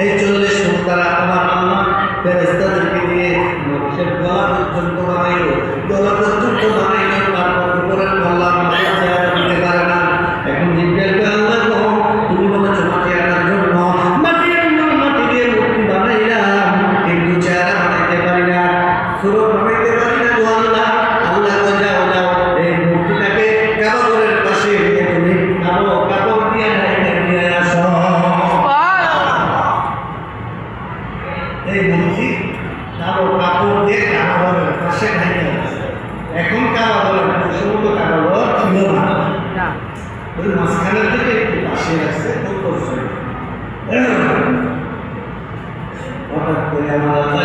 এই 40 ফুট তারা আমার আল্লাহ ফেরেশতাদেরকে দিয়ে নকশের গলা পর্যন্ত বানাইল, গলা পর্যন্ত বানাইল, তারপর উপরের গলা চেহারা দিতে পারে না। এখন জিজ্ঞাসা আল্লাহ তুমি বলেছো মাটি আনার জন্য, মাটি দিয়ে মূর্তি বানাইলাম, কিন্তু চেহারা বানাইতে পারি না, সুরত বানাইতে পারি না। আল্লাহ আল্লাহ যাও যাও এই মূর্তিটাকে কাবাগরের পাশে নিয়ে তুমি আরো কাপড় দিয়ে নিয়ে আসো। এই মূর্তি আরো কাপড় দিয়ে কাবাগরের পাশে নিয়ে আসো। এখন কাবাগরের সমস্ত কাবাগর ছিল না, ওই মাঝখানের দিকে একটু পাশে আসছে, হঠাৎ করে আমার আল্লাহ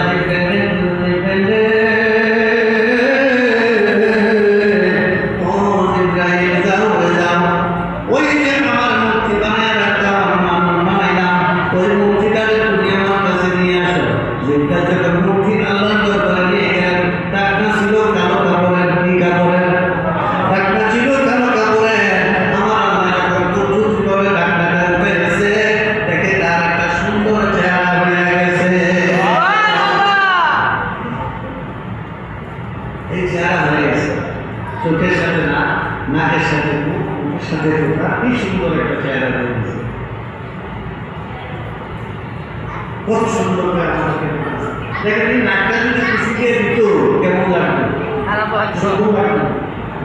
চোখের সাথে না, নাকের সাথে মুখের সাথে কি সুন্দর একটা চেহারা হয়ে গেছে, কত সুন্দর করে আমাকে দেখেন। এই নাকটা যদি কিছুকে দিত কেমন লাগতো, সবুজ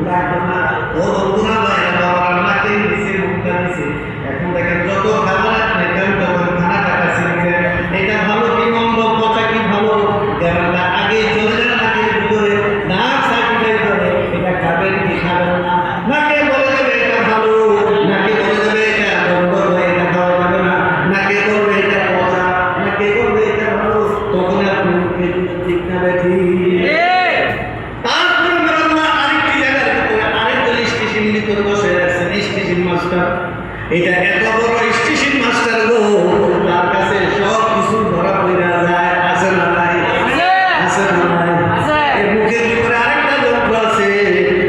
লাগতো না। ও বন্ধুরা বাবার নাকে দিছে, মুখটা দিছে। এখন দেখেন যত খাবার দেখেন তখন খানাটা কাছে দিলেন, এটা ভালো কি মন্দ, পচা কি ভালো, যেমনটা আগে চলে যায় নাকের ভিতরে, নাক সার্টিফাইড করে এটা খাবেন কি খাবেন না, নাকে বলে দেবে এটা ভালো, নাকে বলে দেবে এটা বন্ধ হয়ে এটা খাওয়া যাবে না, নাকে বলবে এটা পচা, নাকে বলবে এটা ভালো, তখন আপনি ঠিক না বেঠি। তারপরে আল্লাহ আরেকটি জায়গার ভিতরে আরেকজন স্টেশন ভিতরে বসে রাখছেন, স্টেশন মাস্টার। এটা এত বড় স্টেশন মাস্টার গো, তার কাছে সব কিছু ধরা পড়ে যায়, আছে না নাই? আছে না নাই? এর মুখের ভিতরে আরেকটা যন্ত্র আছে,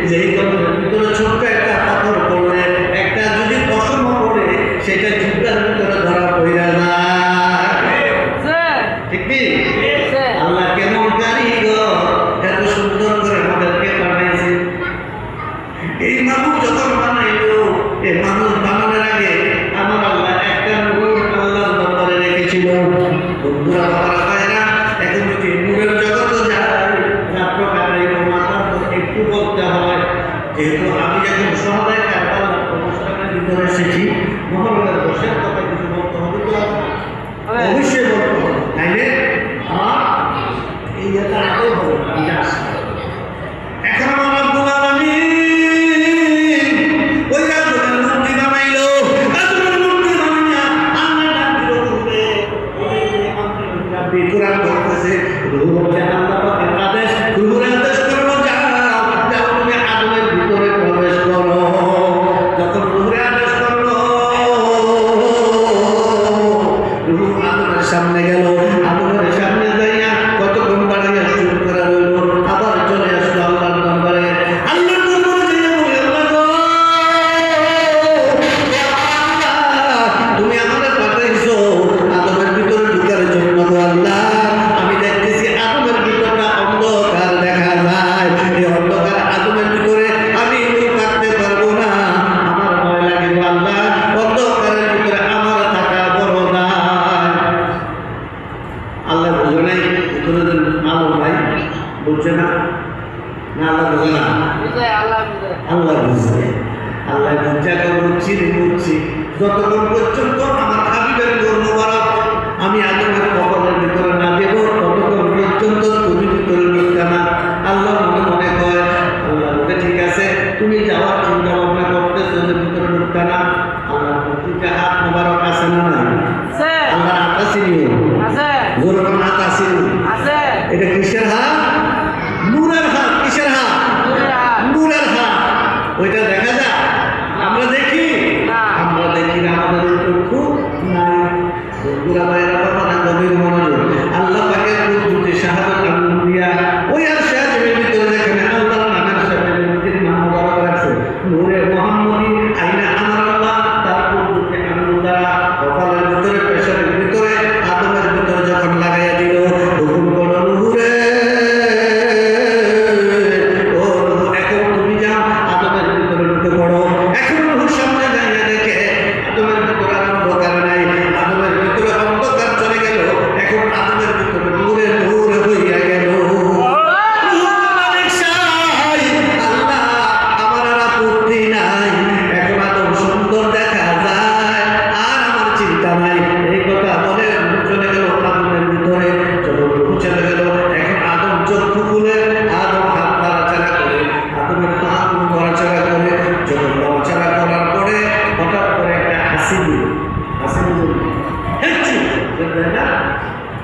যেই যন্ত্রের ভিতরে ছোট্ট একটা পাথর পড়লে, একটা যদি পশম পড়ে, সেটা জিহ্বার ভিতরে ধরা পড়ে যায়। ঠিক কি? আল্লাহ কেমন কারিগর, এত সুন্দর করে আমাদেরকে বানাইছে। এই মানুষ যখন বানাইলো, এই মানুষ বানানোর আগে আমার আল্লাহ একটা নূর আল্লাহর দরবারে রেখেছিল। বন্ধুরা বাবারা ভাইরা, এখন যদি নূরের জগতে যায়, রাত্র কাটাইব, মাথা একটু বলতে হয়। যেহেতু আমি যখন সহদায় কারবালার অনুষ্ঠানের ভিতরে এসেছি, মহরমের বসের কথা কিছু বলতে হবে তো, অবশ্যই বলতে হবে, তাইলে আমার এই এটা আগে হবে, আমি আসি। এখন আমার আব্দুল আলামিন ওই রাজুলের মূর্তি বানাইলো, রাজুলের মূর্তি বানাইয়া আল্লাহ ডাক দিল করবে, কোরআন বলতেছে রূহে আল্লাহ পাকের আদেশ, রূহের আদেশ করলো যাও তুমি আদমের ভিতরে প্রবেশ করো। যখন রূহের আদেশ করলো, রূহ আদমের সামনে গেল, আদমের সামনে যাইয়া কতক্ষণ বাড়াইয়া শুরু করা রইল, আবার চলে আসলো আল্লাহর দরবারে। আল্লাহর দরবারে যাইয়া বলে, তুমি আমাদের পাঠাইছো আদমের ভিতরে ঢুকার জন্য। আল্লাহ আমি দেখতেছি আদমের ভিতরটা অন্ধকার দেখা যায়, এই অন্ধকার আদমের ভিতরে আমি থাকতে পারবো না, আমার ভয় লাগে। আল্লাহ অন্ধকারের ভিতরে আমার থাকা বড় না। আল্লাহ বুঝে নাই, ভিতরে আলো নাই, বুঝছে না, না আল্লাহ বুঝে না? আল্লাহ বুঝছে, আল্লাহ বুঝা বুঝছি বুঝছি। যতক্ষণ পর্যন্ত আমার হাবিবের নূর মুবারক আমি আদমের কবরের ভিতরে না দেব, ততক্ষণ পর্যন্ত তুমি ভিতরে ঢুকতে না। আল্লাহ মনে মনে কয়, আল্লাহ বলে ঠিক আছে, তুমি যাওয়ার চিন্তা ভাবনা করতেছো যে ভিতরে ঢুকতে না। আল্লাহ প্রতিটা হাত মুবারক আছে না নাই? আল্লাহ হাত আসেনি, যেরকম হাত আসেনি, এটা কিসের হাত? নূরের হাত। কিসের হাত? নূরের হাত। ওইটা দেখা যায়? আমরা দেখি? আমরা দেখি না, আমাদের চক্ষু নাই। বন্ধুরা ভাইরা বাবারা, গভীর মনোযোগ। আল্লাহ পাকের কুদরতি শাহাদাত আম্বিয়া ওই আরশে আজিমের ভিতরে যেখানে আল্লাহর নামের সাথে নূরের নাম মুবারক আছে, নূরে মুহাম্মদী আইনা আমার আল্লাহ, তার কুদরতি আম্বিয়া কপালের ভিতরে পেশাবের ভিতরে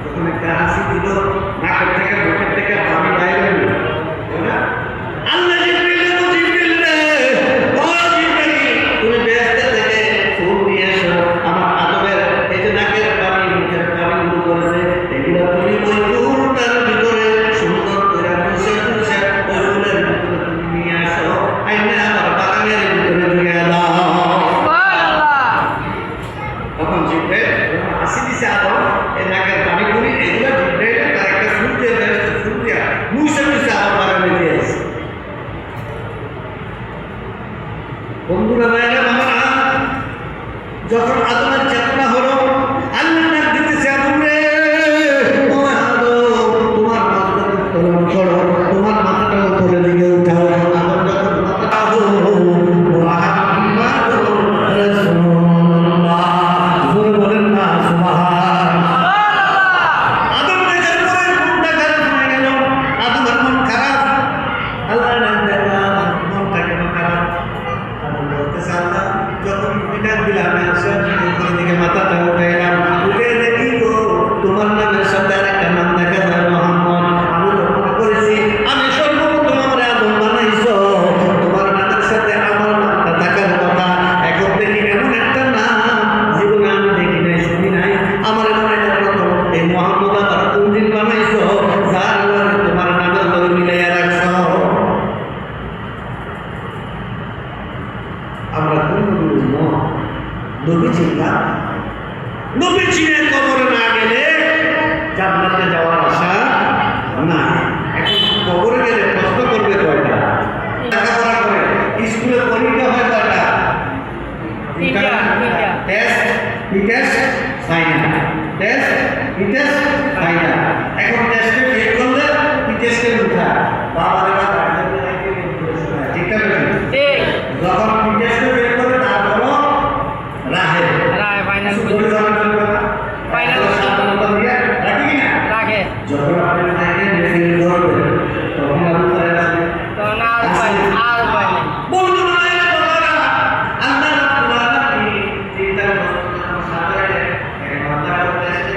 যখন একটা হাসি দিল নাকের থেকে মুখের থেকে পানি বাইরে হলো, তাই না? আল্লাহ জিবরিল রে ও জিবরিল তুমি বেহেশত থেকে ফুল নিয়ে এসো আমার আদমের এই যে নাকের পানি মুখের পানি গুলো করেছে এগুলো তুমি ওই ফুলটার ভিতরে সুন্দর করে মুছে মুছে ওই ফুলের ভিতরে তুমি নিয়ে আসো আইনা আমার বাগানের ভিতরে নিয়ে দাও। তখন জিবরিল হাসি দিছে আদম এই নাকের পানি গুলি এগুলো জিবরিল তার একটা ফুল দিয়ে বেহেশত ফুল দিয়া মুছে মুছে আমার বাগানে দিয়ে আসে। বন্ধুরা ভাইরা বাবারা যখন আদমের চেতনা হলো আল্লাহ ডাক দিতেছে আদম রে ও আদম তোমার মাথাটা উত্তোলন করো তোমার মাথাটা উপরের দিকে উঠাও। আদম যখন মাথা মুহাম্মাদুর রাসূলুল্লাহ জোরে বলেন না সুবহানাল্লাহ। আদম দেখার পরে মনটা খারাপ হয়ে গেল, আদমের মন খারাপ। আল্লাহ মনটা কেন খারাপ? বলতেছে আল্লাহ যখন পিঠা দিলাম দিকে মাথাটা উঠাইলাম উঠে দেখি গো তোমার নামের সাথে আর একটা নাম দেখা যায় মোহাম্মদ। আমি তো মনে করেছি আমি সর্বপ্রথম আমার আদম বানাইছো, তোমার নামের সাথে আমার নামটা থাকার কথা। এখন দেখি এমন একটা নাম জীবনে আমি দেখি নাই শুনি নাই। আমার মনে প্রথম এই মোহাম্মদ আবার কোন দিন বানাইছো যার তোমার নামের লগে মিলাইয়া রাখছো। আমরা কোন নবী চিন্তা নবী চিনে কবরে না গেলে জান্নাতে যাওয়ার আশা না। এখন কবরে গেলে প্রশ্ন করবে কয়টা? লেখাপড়া করে স্কুলে পরীক্ষা হয় কয়টা? Test test final test test final. এখন টেস্টে ফেল করলে টেস্টে উঠা বাবারে বাবা ঠিক আছে ঠিক। যখন টেস্টে ফেল করে তারপরও রাহে রাহে ফাইনাল ফাইনাল সাধারণত দিয়ে রাখি না রাখে। যখন আপনি ফাইনাল ফেল করবেন তখন আপনি তাই রাখেন তখন আর ফাইনাল বন্ধু মানে বাবারা আল্লাহ রাব্বুল আলামিন চিন্তা করতে সাধারণে এক বান্দা টেস্টে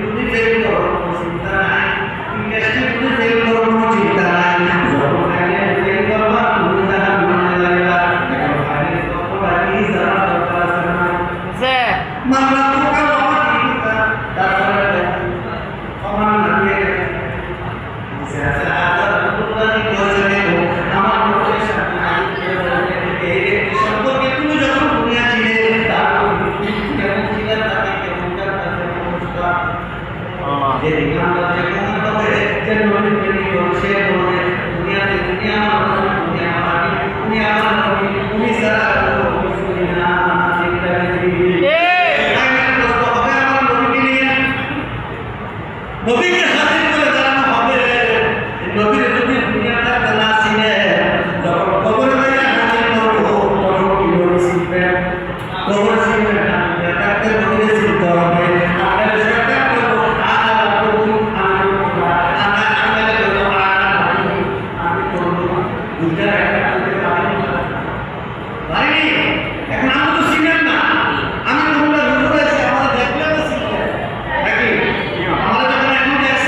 যদি ফেল করো চিন্তা নাই, টেস্টে যদি ফেল করো চিন্তা নাই। যখন ফাইনাল ফেল করবা তুমি তাহা মনে লাগবা এখন ফাইনাল তখন বাকি যারা দরকার আছে না যে মামলা তো কালো দিতা তারপরে আমার নামে সেটা আদর পুরানি কোজনে আমার মুখের সামনে এই সম্পর্কে তুমি যখন দুনিয়া ছিলে তারপর কেমন ছিল তাকে কেমন করতে অবস্থা যে আমরা যে কোন করে যে নবী সে বলে দুনিয়াতে দুনিয়া আমার দুনিয়া আমার উনি সারা শুনি না চিন্তা নবীকে হাজির করে দাঁড়ানো হবে। নবীর যদি দুনিয়াটা না ছিনে যখন কবরে গিয়ে হাজির করবো তখন কি নবী ছিলেন? কবর ছিলেন না, ডাক্তার নবীকে চিনতে হবে। আপনার সরকার করবো আমি করবো দুইটার একটা করতে পারি এখন আমি তো ছিলেন না। আমি তোমরা রুজু আছে আমার দেখলে তো ছিলেন নাকি আমার যখন এখন দেখছি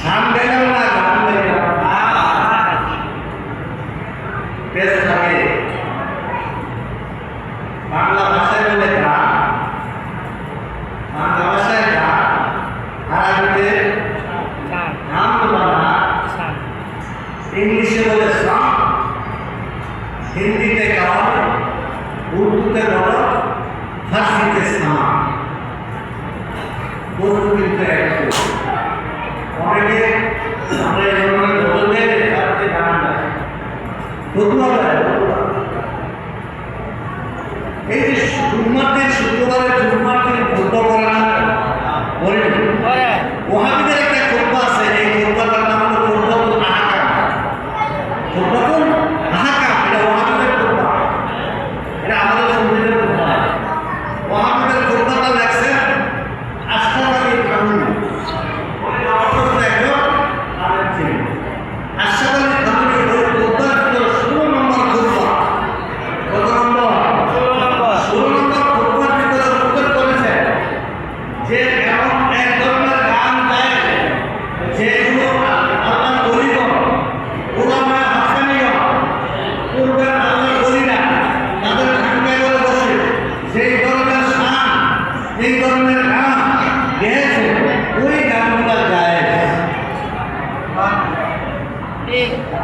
গান গাইলাম না, গান গাইলাম বেশ লাগে। বাংলা ভাষায় বলে গান, বাংলা ভাষায় গান, আরবিতে গান বলা, ইংলিশে বলে সং, হিন্দিতে গান, উর্দুতে বলো, ফার্সিতে সাম। বস্তু কিন্তু একটু অনেকে আমরা এই ধরনের বললে তাতে গান গায়, বদুয়া গায়। এই যে জুম্মাদের শুক্রবারের জুম্মাদের বদুয়া করে না, বলে ওহাবিদের একটা খোদবা আছে, এই খোদবাটার নাম হলো খোদবাতুল আহকাম। খোদবাতুল আহকাম এটা ওহাবিদের খোদবা, এটা আমাদের সন্ধিদের খোদবা। ওহাবিদের খোদবাটা লেখছে আশরাফ আলী থানভী, আশরাফ আলী থানভী ওই খোদবার 16 নম্বর খোদবা। কত নম্বর? 16 নম্বর খোদবার ভিতরে উল্লেখ করেছে যে এমন এক ধরনের গান গায় যেগুলো আল্লাহর ওলিগণ, উলামা হাক্কানীগণ, পূর্বের আল্লাহর ওলিরা তাদের ঠাকুরায় বলে বসে যেই ধরনের শান, যেই ধরনের গান গেয়েছে ওই গানগুলো গায়।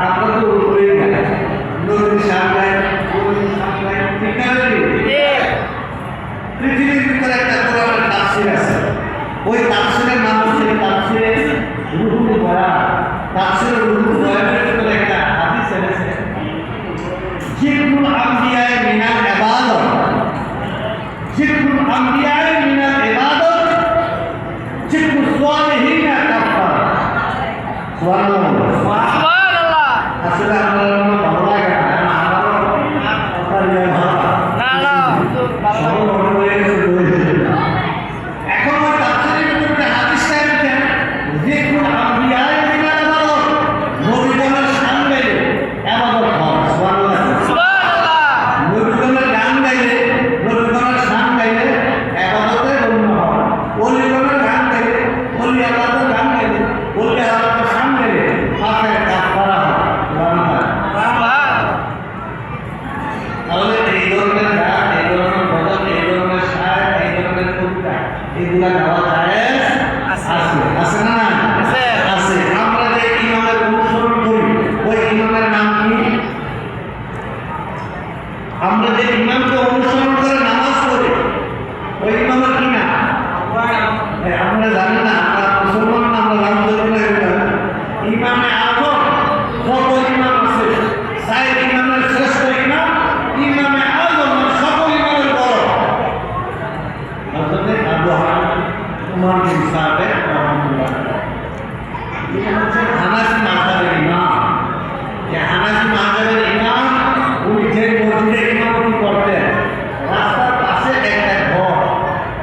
আমরা তো ওই গান নদীর শান গায়, ওই শান গায়, ঠিক না? পৃথিবীর ভিতরে একটা কোরআনের তাফসীর আছে, ওই তাফসীরের নাম হচ্ছে তাফসীরে রুহুল বয়ান। তাফসীরে রুহুল বয়ানের ভিতরে একটা হাদিস আছে, যিকরুল আম্বিয়ায়ে মিনাল ইবাদত, যিকরুল আম্বিয়ায়ে মিনাল ইবাদত, যিকরুস সালিহিনা কাফারা। সুবহানাল্লাহ। আসলে আপনারা ভালো লাগে না, আমারও কথা নিয়ে ভালো এখন ওই তাফসীরের ভিতরে হাদিসটা এনেছেন, যিকরুল আম্বিয়ায়ে মিনাল ইবাদত, নবীগণের শান গাইলে ইবাদত হয়। সুবহানাল্লাহ। নবীগণের গান গাইলে, নবীগণের শান গাইলে ইবাদতে গণ্য হয়। ওলিগণের গান গাইলে, ওলি আল্লাহর গান গাইলে, ওলি আল্লাহর শান গাইলে পাপের কাফারা হয়। তাহলে এই ধরনের গান, এই ধরনের ভজন, এই ধরনের শায়র, এই ধরনের কবিতা এগুলা গাওয়া যায় আছে, আছে না? আছে। আমরা যে ইমামের অনুসরণ করি ওই ইমামের নাম কি? আমরা যে ইমামকে অনুসরণ করে নামাজ পড়ি ওই ইমামের কি না? আমরা জানি না, আমরা মুসলমান না, আমরা নাম ধরি না। ইমামে আজম কত ইমাম আছে, সাইদ ইমামের শ্রেষ্ঠ ইমাম ইমামে আজম, সকল ইমামের বড় হযরত আবু উমর বিন সাবেক রাহিমাহুল্লাহ। এটা হচ্ছে হানাফি মাযহাবের ইমাম। যে হানাফি মাযহাবের ইমাম উনি যে মসজিদে ইমামতি করতেন, রাস্তার পাশে একটা ঘর,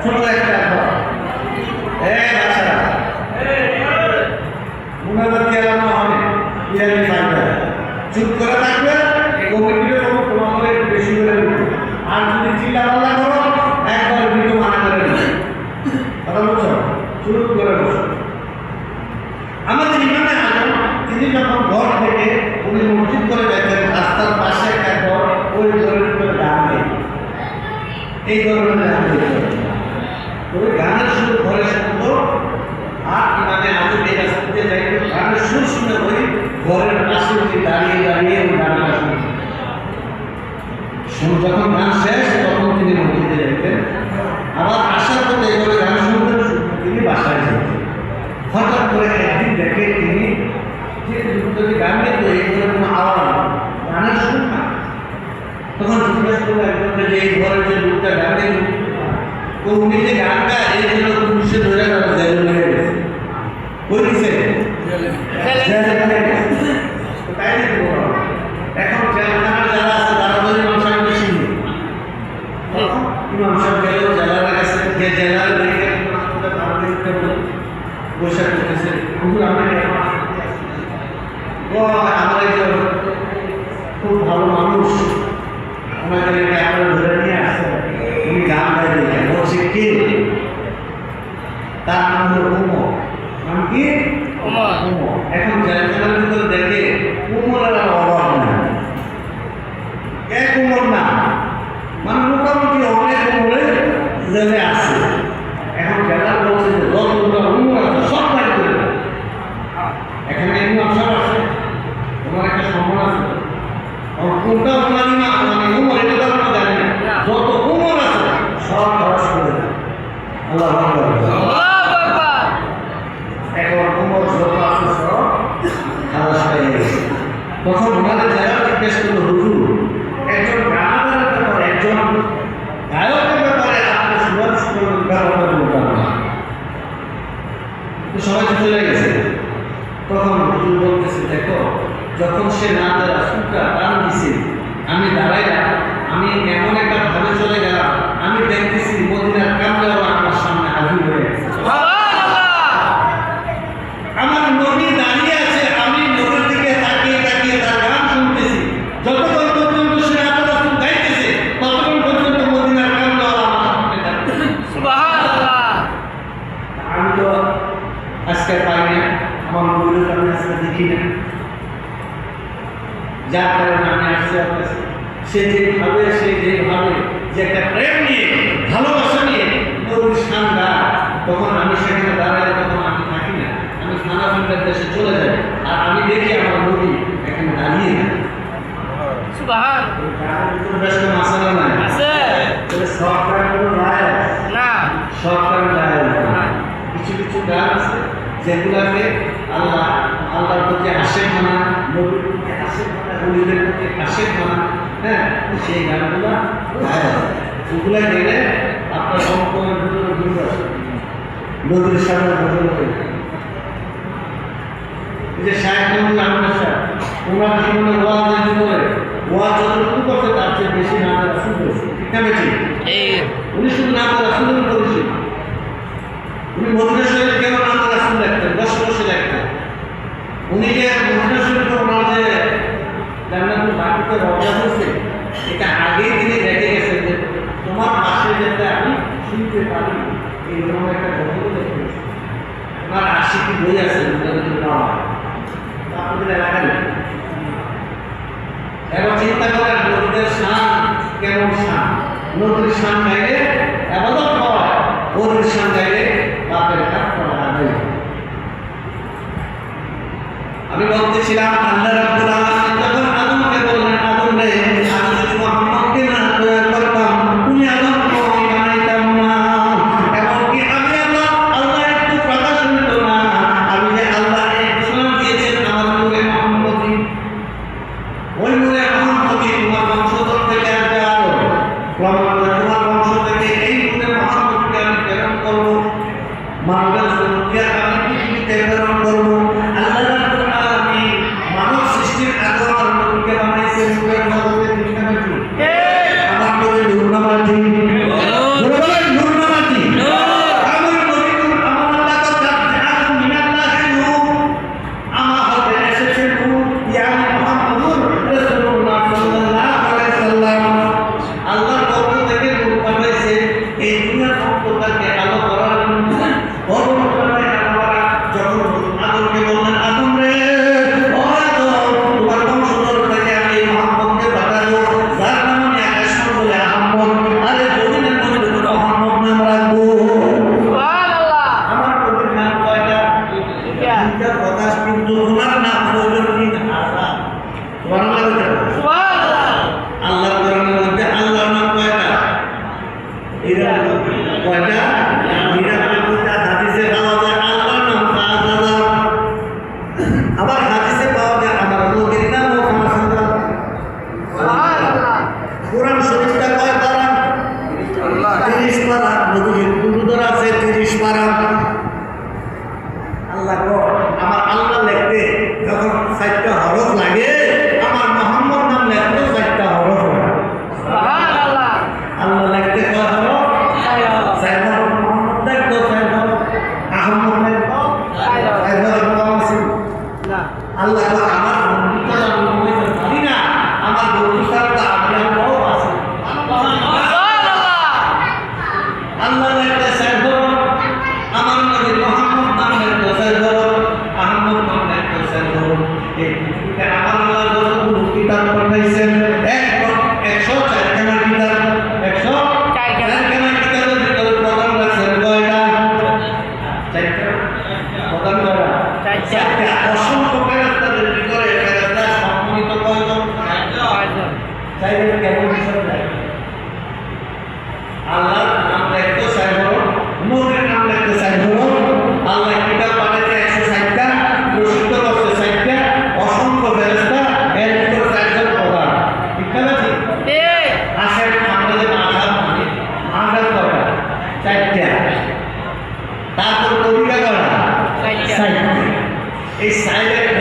ছোট একটা ঘর, বাচ্চারা মুনাজাত এলানো হবে, ইয়ানি থাকবে, চুপ করে থাকবে, কমিটির কোনো তোমাদের একটু বেশি করে দেবে। আর যদি চিল্লা পাল্লা করো একবার ভিডিও মানা করে দেবে। কথা বলছো? চুপ করে বসো। আমাদের ইমামে আজম তিনি যখন ঘর থেকে উনি মসজিদ করে যেতেন, রাস্তার পাশে একটা ঘর, ওই ঘরের ভিতরে গান নেই, এই ধরনের গান নেই। ওই গানের সুর ঘরে শুনতো, আর ইমামে আজম এই রাস্তাতে যাইতো, গানের সুর শুনে ওই ঘরের পাশে উনি দাঁড়িয়ে দাঁড়িয়ে ওই গানটা শুনতেন। যখন গান শেষ তখন তিনি মসজিদে যেতেন, আবার আসার পথে এইভাবে গান শুনতেন, তিনি বাসায় যেতেন। হঠাৎ করে একদিন দেখে তিনি যে যদি গান গেত এই ধরনের কোনো আওয়াজ, গানের শুন না। তখন জিজ্ঞাসা করলো একজনকে যে এই ঘরের যে লোকটা গান গেল, তো উনি যে গানটা এই জন্য পুলিশে ধরে তারা জেলে নিয়ে গেছে। ওই দিছে তাই এখন জেলখানার যারা আছে তারা তো ইমাম সাহেব বেশি নেই। ইমাম সাহেব গেলেও জেলার কাছে গিয়ে জেলার দেখে বৈশাখ করতেছে, আমার একজন খুব ভালো মানুষ আমাদের ক্যামেরা ধরে নিয়ে আসছে, উনি গান গাই বলছে কে, তার নাম হলো উমর। নাম কি? এখন জেলখানার ভিতরে দেখে উমরের আর অভাব নাই, এক উমর না, মানে মোটামুটি অনেক উমরে জেলে আছে। এখন জেলার বলছে যে যতগুলো উমর আছে সব বাইর করে দাও। এখানে ইমাম সাহেব আছে, তোমার একটা সম্মান আছে, কোনটা ওনারই না, মানে উমর এটা তো আমরা জানি না, যত উমর আছে সব খরচ করে দাও। আল্লাহ আকবার। এখন উমর যত আছে সব খালাস হয়ে গেছে। তখন ওনাদের যারা জিজ্ঞেস করলো, হুজুর একজন গানের ব্যাপারে, একজন গায়কের ব্যাপারে আপনি সুপারিশ করবেন, ব্যাপারটা বলতাম না, সবাই চলে গেছে। তখন হুজুর বলতেছে, দেখো যখন সে নাচের রাসূলটা টান দিছে, আমি দাঁড়াইলাম, আমি এমন একটা ভাবে চলে গেলাম, আমি দেখতেছি মদিনার কামলাও আমার সামনে হাজির হয়ে গেছে। আমার নবী দাঁড়িয়ে আছে, আমি নবীর দিকে তাকিয়ে তাকিয়ে তার গান শুনতেছি। যতক্ষণ পর্যন্ত সে নাচের রাসূল গাইতেছে, ততক্ষণ পর্যন্ত মদিনার কামলাও আমার সামনে দাঁড়িয়ে। সুবহানাল্লাহ। আমি তো আজকে পাই না, আমার নবীর আমি আজকে দেখি না, যার কারণে আমি আসছি আপনার কাছে। সে যেভাবে যে একটা প্রেম নিয়ে, ভালোবাসা নিয়ে নবীর সামনে, তখন আমি সেখানে দাঁড়াই, তখন আমি থাকি না, আমি খানাফিন্দার দেশে চলে যাই, আর আমি দেখি আমার নবী এখানে দাঁড়িয়ে না। বেশ কোনো মাসালা নাই, সরকার কোনো রায় না, সরকার রায় না। কিছু কিছু গান আছে যেগুলাকে আল্লাহর প্রতি আশেক মানা, নবীর প্রতি আশেক মানা, ওলিদের প্রতি আশেক মানা, হ্যাঁ, সেই গানগুলা ওগুলা গেলে আপনার সম্পর্কের ভিতরে দূর আসে, নদীর সামনে ভজন হয়ে। এই যে শায়েখ মঞ্জুর আহমেদ সাহেব, ওনার জীবনে ওয়াজের ভিতরে ওয়াজ যতটুকু করছে তার চেয়ে বেশি নাচের রাসূল করেছে, ঠিক না বেশি? উনি শুধু নাচের রাসূলের করেছেন। উনি মদিনা শরীফ কেন নাচের রাসূল লিখতেন, বসে বসে লিখতেন। উনি যে মদিনা শরীফ ওনার যে জান্নাতুল বাকিতে রওজা হয়েছে, এটা আগেই তিনি দেখে গেছেন যে তোমার পাশে যেতে আমি শুনতে পারি, এইরকম একটা গল্প দেখে গেছে। ওনার আশিকি বই আছে, আপনাদের এলাকায়। এবার চিন্তা করেন নদীদের শান কেমন শান, নদীর শান গাইলে আবাদত হয়, নদীর শান গাইলে বাপের কাপ করা আদায়। আমি বলতেছিলাম আল্লাহ রাব্বুল আলামিন যখন আদমকে বললেন, আদম রে, আমি যদি মুহাম্মদকে না তৈরি করতাম, তুমি আদমকে বানাইতাম না। এমনকি আমি আল্লাহ একটু কথা শুনতো না। আমি যে আল্লাহ ঘোষণা দিয়েছেন আমার নূরে মুহাম্মদী, ওই নূরে মুহাম্মদী তোমার বংশধর থেকে আসবে, আরো প্রমাণ করে তোমার বংশ থেকে এই নূরে মুহাম্মদকে আমি প্রেরণ করবো, মানবের জন্য আমি পৃথিবীতে প্রেরণ করবো। আল্লাহ রাব্বুল আলামিন মানব সৃষ্টির আগে আমার নবীকে বানাইছেন নূরের মধ্যে, ঠিক না বেটি? আমার নবী নূর না মাটি? বলেন নূর না মাটি? আমার নবী নূর। আমার আল্লাহ তো জানতে আদম মিনাল্লাহি নূর, আমার হতে এসেছে নূর, ইয়ানি মুহাম্মদুর রাসূলুল্লাহ সাল্লাল্লাহু আলাইহি সাল্লাম। আল্লাহর পক্ষ থেকে নূর পাঠাইছে এই দুনিয়ার পক্ষটাকে আলো করার জন্য। যখন আদমকে বললেন, আদম রে, ও আদম, তোমার বংশধর থেকে আমি মুহাম্মদকে পাঠাবো, যার নাম আমি আকাশ বলে আহমদ, আরে জমিনের মধ্যে মুহাম্মদ নাম রাখবো। সুবহানাল্লাহ। আমার নবীর নাম কয়টা? দুইটা কথা, কিন্তু ওনার নাম হলো তিন হাজার। সুবহানাল্লাহ। আল্লাহর কোরআনের মধ্যে আল্লাহর নাম কয়টা? এরা কয়টা? নিরানব্বইটা। হাদিসে পাওয়া যায় আল্লাহর নাম ৫,০০০। আবার হাদিসে পাওয়া যায় আমার নবীর নাম ৫,০০০। সুবহানাল্লাহ। কোরআন শরীফটা কয় পারা? ৩০ পারা। নবীর দুরূদ আছে ৩০ পারা। আল্লাহ আমার আল্লাহ লিখতে যখন ৪টা হরফ লাগে, আমার মুহাম্মদ নাম লিখতে ৪টা হরফ লাগে। সুবহানাল্লাহ। আল্লাহ লিখতে কয় হরফ? ৪ হরফ। মুহাম্মদ লিখতে ৪ হরফ। আহমদ লিখতে ৪ হরফ। না, আল্লাহ আমার বন্ধুটা আমি জানি না, আমার বন্ধুটা আমি আছে। আল্লাহ লিখতে ৪ হরফ, আমার নবী মুহাম্মদ নাম লিখতে ৪ হরফ। চারটা অসংখ্য ফেরেশতাদের ভিতরে ফেরেশতা সম্মানিত কয়জন? চাইবেন কেমন বিষয় নাই। আল্লাহর নাম লিখতে চাই বড়, নবীর নাম লিখতে চাই বড়, আল্লাহ কিতাব পাঠাতে 160টা, প্রসিদ্ধ করতে 60টা, অসংখ্য ফেরেশতা, এর ভিতরে 4জন প্রধান। ঠিক না ঠিক? আসেন আমরা যে মাঝাব মানি, মাঝাব কটা? 4টা। তারপর কবিতা করা? 4টা। এই সাইলেন্ট